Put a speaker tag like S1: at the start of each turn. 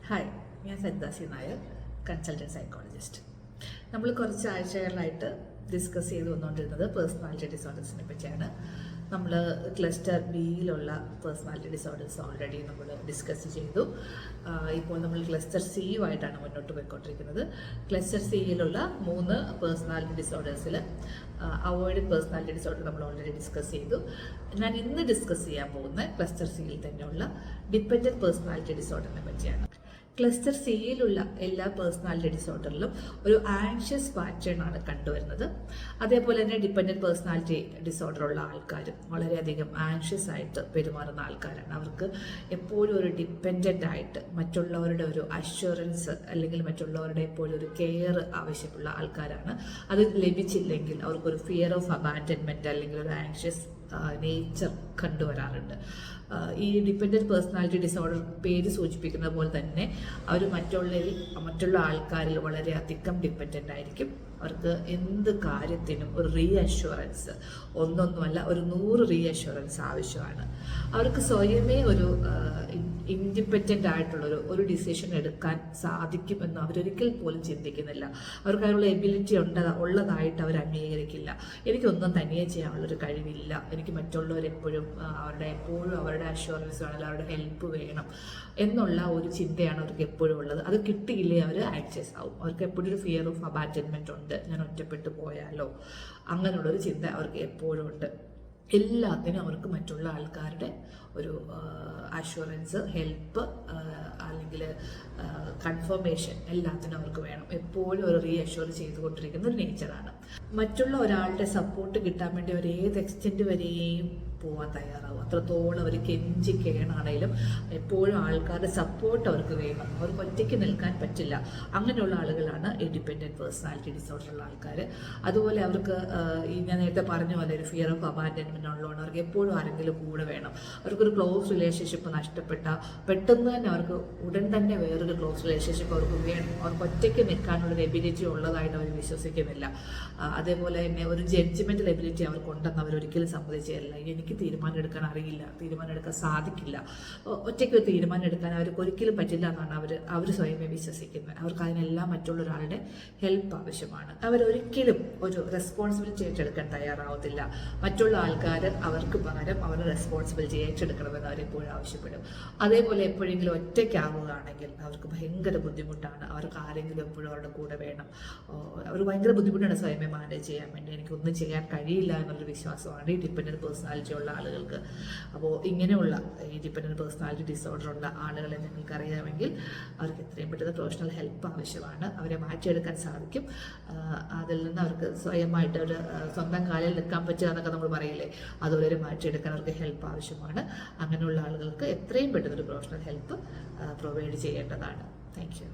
S1: Hi, ഞാൻ സരിതാസി Nair, consultant psychologist. നമ്മൾ കുറച്ച് ആഴ്ചകളായിട്ട് ഡിസ്കസ് ചെയ്ത് വന്നുകൊണ്ടിരുന്നത് പേഴ്സണാലിറ്റി ഡിസോർഡേഴ്സിനെ പറ്റിയാണ്. നമ്മൾ ക്ലസ്റ്റർ ബിയിലുള്ള പേഴ്സണാലിറ്റി ഡിസോർഡേഴ്സ് ഓൾറെഡി നമ്മൾ ഡിസ്കസ് ചെയ്തു. ഇപ്പോൾ നമ്മൾ ക്ലസ്റ്റർ സിയുമായിട്ടാണ് മുന്നോട്ട് പോയിക്കൊണ്ടിരിക്കുന്നത്. ക്ലസ്റ്റർ സിയിലുള്ള 3 പേഴ്സണാലിറ്റി ഡിസോർഡേഴ്സിൽ അവോയ്ഡ് പേഴ്സണാലിറ്റി ഡിസോർഡർ നമ്മൾ ഓൾറെഡി ഡിസ്കസ് ചെയ്തു. ഞാൻ ഇന്ന് ഡിസ്കസ് ചെയ്യാൻ പോകുന്ന ക്ലസ്റ്റർ സിയിൽ തന്നെയുള്ള ഡിപ്പെൻഡൻറ്റ് പേഴ്സണാലിറ്റി ഡിസോർഡറിനെ പറ്റിയാണ്. ക്ലസ്റ്റർ സിയിലുള്ള എല്ലാ പേഴ്സണാലിറ്റി ഡിസോർഡറിലും ഒരു ആങ്ഷ്യസ് പാറ്റേൺ ആണ് കണ്ടുവരുന്നത്. അതേപോലെ തന്നെ ഡിപ്പെൻഡൻറ്റ് പേഴ്സണാലിറ്റി ഡിസോർഡറുള്ള ആൾക്കാരും വളരെയധികം ആങ്ഷ്യസ് ആയിട്ട് പെരുമാറുന്ന ആൾക്കാരാണ്. അവർക്ക് എപ്പോഴും ഒരു ഡിപ്പെൻഡൻ്റ് ആയിട്ട് മറ്റുള്ളവരുടെ ഒരു അഷ്വറൻസ് അല്ലെങ്കിൽ മറ്റുള്ളവരുടെ എപ്പോഴും ഒരു കെയർ ആവശ്യമുള്ള ആൾക്കാരാണ്. അത് ലഭിച്ചില്ലെങ്കിൽ അവർക്കൊരു ഫിയർ ഓഫ് അബാൻഡൻമെൻറ്റ് അല്ലെങ്കിൽ ഒരു ആങ്ഷ്യസ് നേച്ചർ കണ്ടുവരാറുണ്ട്. ഈ ഡിപ്പെൻഡൻറ്റ് പേഴ്സണാലിറ്റി ഡിസോർഡർ പേര് സൂചിപ്പിക്കുന്ന പോലെ തന്നെ അവർ മറ്റുള്ള ആൾക്കാരിൽ വളരെയധികം ഡിപ്പെൻഡൻ്റ് ആയിരിക്കും. അവർക്ക് എന്ത് കാര്യത്തിനും ഒരു റീഅഷ്വറൻസ്, ഒന്നൊന്നുമല്ല ഒരു 100 റീഅഷ്വറൻസ് ആവശ്യമാണ്. അവർക്ക് സ്വയമേ ഒരു ഇൻഡിപെൻഡൻ്റ് ആയിട്ടുള്ളൊരു ഒരു ഡിസിഷൻ എടുക്കാൻ സാധിക്കുമെന്ന് അവരൊരിക്കൽ പോലും ചിന്തിക്കുന്നില്ല. അവർക്ക് അതിനുള്ള എബിലിറ്റി ഉള്ളതായിട്ട് അവർ അംഗീകരിക്കില്ല. എനിക്കൊന്നും തനിയെ ചെയ്യാനുള്ളൊരു കഴിവില്ല, എനിക്ക് മറ്റുള്ളവരെപ്പോഴും അവരുടെ അഷ്വറൻസ് വേണം, അവരുടെ ഹെൽപ്പ് വേണം എന്നുള്ള ഒരു ചിന്തയാണ് അവർക്ക് എപ്പോഴും ഉള്ളത്. അത് കിട്ടിയില്ലേ അവർ ആങ്ഷ്യസ് ആവും. അവർക്ക് എപ്പോഴും ഒരു ഫിയർ ഓഫ് അബാൻഡൻമെൻറ്റ് ഉണ്ട്, ഞാൻ ഒറ്റപ്പെട്ടു പോയാലോ അങ്ങനെയുള്ളൊരു ചിന്ത അവർക്ക് എപ്പോഴും ഉണ്ട്. എല്ലാത്തിനും അവർക്ക് മറ്റുള്ള ആൾക്കാരുടെ ഒരു അഷ്വറൻസ്, ഹെൽപ്പ് അല്ലെങ്കിൽ കൺഫർമേഷൻ എല്ലാത്തിനും അവർക്ക് വേണം. എപ്പോഴും ഒരു റീഅഷ്വർ ചെയ്തുകൊണ്ടിരിക്കുന്ന ഒരു നേച്ചറാണ്. മറ്റുള്ള ഒരാളുടെ സപ്പോർട്ട് കിട്ടാൻ വേണ്ടി അവർ ഏത് എക്സ്റ്റെൻറ്റ് വരെയും പോകാൻ തയ്യാറാവും. അത്രത്തോളം അവർ കെഞ്ചി കേണാണെങ്കിലും എപ്പോഴും ആൾക്കാരുടെ സപ്പോർട്ട് അവർക്ക് വേണം. അവർക്ക് ഒറ്റയ്ക്ക് നിൽക്കാൻ പറ്റില്ല. അങ്ങനെയുള്ള ആളുകളാണ് ഇൻഡിപെൻഡൻറ്റ് പേഴ്സണാലിറ്റി ഡിസോർഡറുള്ള ആൾക്കാർ. അതുപോലെ അവർക്ക് ഞാൻ നേരത്തെ പറഞ്ഞ പോലെ ഒരു ഫിയർ ഓഫ് അബാൻഡൻമെൻറ്റ് ഉള്ളതുകൊണ്ട് അവർക്ക് എപ്പോഴും ആരെങ്കിലും കൂടെ വേണം. അവർക്കൊരു ക്ലോസ് റിലേഷൻഷിപ്പ് നഷ്ടപ്പെട്ട പെട്ടെന്ന് തന്നെ അവർക്ക് ഉടൻ തന്നെ വേറൊരു ക്ലോസ് റിലേഷൻഷിപ്പ് അവർക്ക് വേണം. അവർക്ക് ഒറ്റയ്ക്ക് നിൽക്കാനുള്ളൊരു എബിലിറ്റി ഉള്ളതായിട്ട് അവർ വിശ്വസിക്കുന്നില്ല. അതേപോലെ തന്നെ ഒരു ജഡ്ജ്മെൻറ്റൽ എബിലിറ്റി അവർക്കുണ്ടെന്ന് അവരൊരിക്കലും സമ്മതിച്ചില്ല. എനിക്ക് തീരുമാനം എടുക്കാൻ അറിയില്ല, തീരുമാനം എടുക്കാൻ സാധിക്കില്ല, ഒറ്റയ്ക്ക് ഒരു തീരുമാനം എടുക്കാൻ അവർക്ക് ഒരിക്കലും പറ്റില്ല എന്നാണ് അവർ സ്വയമേ വിശ്വസിക്കുന്നത്. അവർക്ക് അതിനെല്ലാം മറ്റുള്ള ഒരാളുടെ ഹെൽപ്പ് ആവശ്യമാണ്. അവരൊരിക്കലും ഒരു റെസ്പോൺസിബിലിറ്റി ഏറ്റെടുക്കാൻ തയ്യാറാവത്തില്ല. മറ്റുള്ള ആൾക്കാർ അവർക്ക് പകരം അവരുടെ റെസ്പോൺസിബിലിറ്റി ഏറ്റെടുക്കണമെന്ന് അവരെപ്പോഴും ആവശ്യപ്പെടും. അതേപോലെ എപ്പോഴെങ്കിലും ഒറ്റയ്ക്കാവുകയാണെങ്കിൽ അവർക്ക് ഭയങ്കര ബുദ്ധിമുട്ടാണ്. അവർക്ക് ആരെങ്കിലും എപ്പോഴും അവരുടെ കൂടെ വേണം. അവർ ഭയങ്കര ബുദ്ധിമുട്ടാണ് സ്വയമേ മാനേജ് ചെയ്യാൻ വേണ്ടി. എനിക്കൊന്നും ചെയ്യാൻ കഴിയില്ല എന്നുള്ളൊരു വിശ്വാസമാണ് ഈ ഡിപ്പെൻഡൻറ്റ് പേഴ്സണാലിറ്റി ഉള്ള ആളുകൾക്ക്. അപ്പോൾ ഇങ്ങനെയുള്ള ഈ ഡിപ്പെൻഡൻറ്റ് പേഴ്സണാലിറ്റി ഡിസോർഡർ ഉള്ള ആളുകളെ നിങ്ങൾക്കറിയാമെങ്കിൽ അവർക്ക് എത്രയും പെട്ടെന്ന് പ്രൊഫഷണൽ ഹെൽപ്പ് ആവശ്യമാണ്. അവരെ മാറ്റിയെടുക്കാൻ സാധിക്കും. അതിൽ നിന്ന് അവർക്ക് സ്വയമായിട്ട് ഒരു സ്വന്തം കാലിൽ നിൽക്കാൻ പറ്റുക എന്നൊക്കെ നമ്മൾ പറയില്ലേ, അതുപോലെ ഒരു മാറ്റിയെടുക്കാൻ അവർക്ക് ഹെൽപ്പ് ആവശ്യമാണ്. അങ്ങനെയുള്ള ആളുകൾക്ക് എത്രയും പെട്ടെന്ന് ഒരു പ്രൊഫഷണൽ ഹെൽപ്പ് പ്രൊവൈഡ് ചെയ്യേണ്ടതാണ്. Thank you.